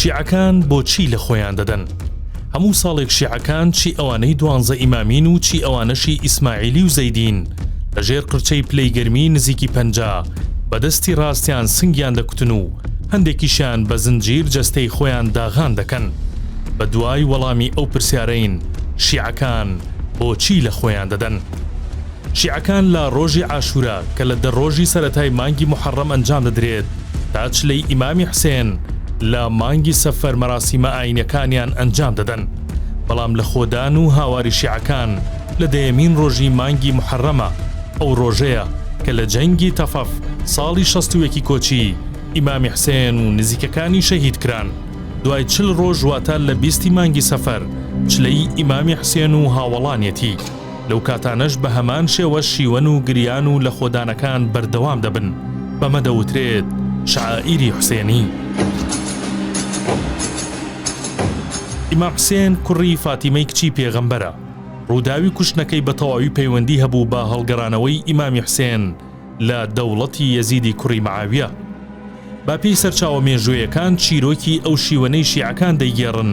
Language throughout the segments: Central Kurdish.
شیعەکان بۆچی لە خۆیان دەدەن؟ هەموو ساڵێک شیعەکان چی ئەوانەی 12 ئیمامین و چی ئەوانەشی ئیسماعیلی و زەیدین لەژێر قرچەی پلەی گەرمی نزیکی 50 بەدەستی ڕاستیان سنگیان دەکوتن و هەندێکیشیان بە زنجیر جەستەی خۆیان داغان دەکەن. بە دوای وەڵامی ئەو پرسیارەین شیعەکان بۆچی لە خۆیان دەدەن؟ شیعەکان لە ڕۆژی عاشورا کە لە ڕۆژی سەرەتای مانگی محەڕەم ئەنجام دەدرێت تا چلەی ئیمامی حوسێن لە مانگی سەفەر مەراسیمە ئاینەکانیان ئەنجام دەدەن. بەڵام لە خۆدان و هاواری شیعەکان لە دەیەمین ڕۆژی مانگی محەڕەمە ئەو ڕۆژەیە کە لە جەنگی تەفەف ساڵی 61 کۆچی ئیمامی حوسێن و نزیکەکانی شەهید کران. دوای 40 ڕۆژ واتە لە 20 مانگی سەفەر چلەی ئیمامی حوسێن و هاوڵانیەتی لەو کاتانەش بە هەمان شێوە شیوەن و گریان و لە خۆدانەکان بەردەوام دەبن. بەمە دەوترێت شعائیری حوسێنی. ئیمام حوسێن کوڕی فاتیمەی کچی پێغەمبەرە. ڕووداوی کوشتنەکەی بە تەواوی پەیوەندی هەبوو بە هەڵگەڕانەوەی ئیمامی حوسێن لە دەوڵەتی یەزیدی کوڕی مەعاویە. با پێی سەرچاوە مێژوویەکان چیرۆکی ئەو شیوەنەی شیعەکان دەیگێڕن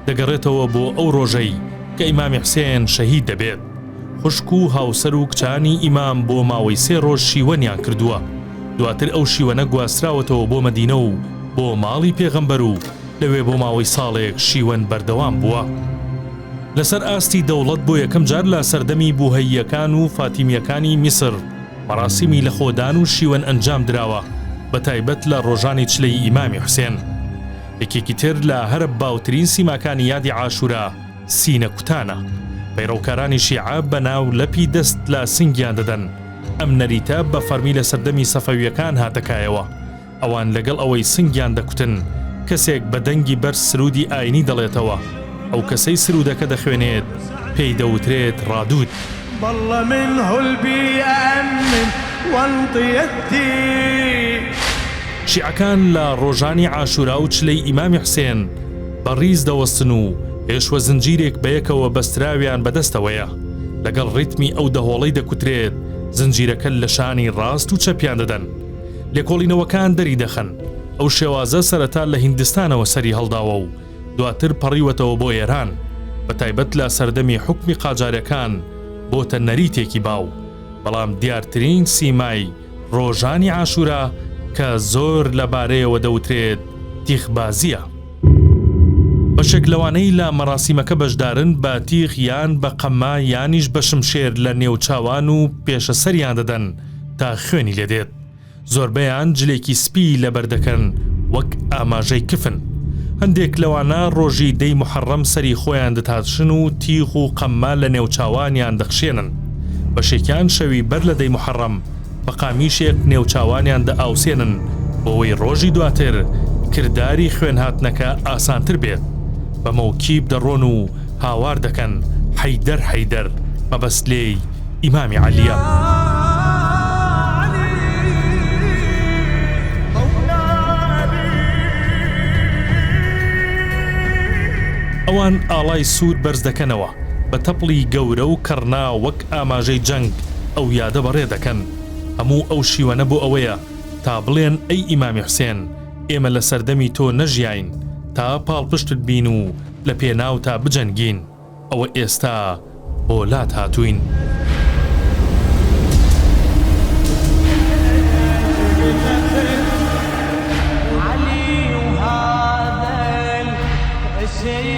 دەگەڕێتەوە بۆ ئەو ڕۆژەی کە ئیمامی حوسێن شەهید دەبێت. خوشک و هاوسەر و کچانی ئیمام بۆ ماوەی 3 ڕۆژ شیوەنیان کردووە. دواتر ئەو شیوەنە گواستراوەتەوە بۆ مەدینە و بۆ ماڵی پێغەمبەر و لەوێ بۆ ماوەی ساڵێک شیوەن بەردەوام بووە. لەسەر ئاستی دەوڵەت بۆ یەکەم جار لە سەردەمی بوهەییەکان و فاتیمیەکانی میسر مەراسیمی لە خۆدان و شیوەن ئەنجام دراوە بە تایبەت لە ڕۆژانی چلەی ئیمامی حوسێن. یەکێکی تر لە هەرە باوترین سیماکانی یادی عاشورا سینە کوتانە. پەیڕەوکارانی شیعە بەناو لەپی دەست لە سنگیان دەدەن. ئەم نەریتە بە فەرمی لە سەردەمی سەفەویەکان هاتەکایەوە. ئەوان لەگەڵ ئەوەی سنگیان دەکوتن کەسێک بە دەنگی بەر سرودی ئاینی دەڵێتەوە. ئەو کەسەی سرودەکە دەخوێنێت پێی دەوترێت ڕادود. ضل منه البيئة وانطيتي. شیعەکان لە ڕۆژانی عاشورا و چلەی ئیمامی حوسێن بەڕیز دەوەستن و پێشوە زنجیرێک بەیەکەوە بەستراویان بەدەستەوەیە. لەگەڵ ڕیتمی ئەو دەهۆڵەی دەکوترێت زنجیرەکە لە شانی ڕاست و چەپیان دەدەن. لێکۆڵینەوەکان دەری دەخەن. ئەو شێوازە سەرەتا لە هیندستانەوە سەری هەڵداوە و دواتر پەڕیوەتەوە بۆ ئێران. بە تایبەت لە سەردەمی حوکمی قاجارەکان بۆتە نەریتێکی باو. بەڵام دیارترین سیمای ڕۆژانی عاشورا کە زۆر لەبارەیەوە دەوترێت تیخبازیە. بەشێک لەوانەی لە مەراسیمەکە بەشدارن بە تیخ یان بە قەمما یانیش بە شمشێر لە نێو چاوان و پێشە سەریان دەدەن تا خوێنی لێدێت. زۆربەیان جلێکی سپی لەبەردەکەن وەک ئاماژەی کفن. هەندێک لەوانە ڕۆژی دەی محەڕەم سەری خۆیان دەتاتشن و تیخ و قەمما لە نێو چاوانیان دەخشێنن. بەشێکیان شەوی بەر لە دەی محەڕەم بە قامیشێک نێو چاوانیان دەئاوسێنن بۆەوەی ڕۆژی دواتر کردداری خوێن هاتنەکە ئاسانتر بێت. بە مەوکیب دەڕۆن و هاوار دەکەن حەیدەر حەیدەر مەبەست لێی ئیمامی عەلیە. ئەوان ئاڵای سوود بەرز دەکەنەوە بە تەپڵی گەورە و کەڕنا وەک ئاماژەی جەنگ ئەو یادە بەڕێ دەکەن. هەموو ئەو شیوەنە بۆ ئەوەیە تا بڵێن ئەی ئیمامی حوسێن ئێمە لە سەردەمی تۆ نەژیاین تا پاڵپشتت بین و لە پێناو تا بجەنگین. ئەوە ئێستا بۆ لات هاتوین. علي وهذا السيد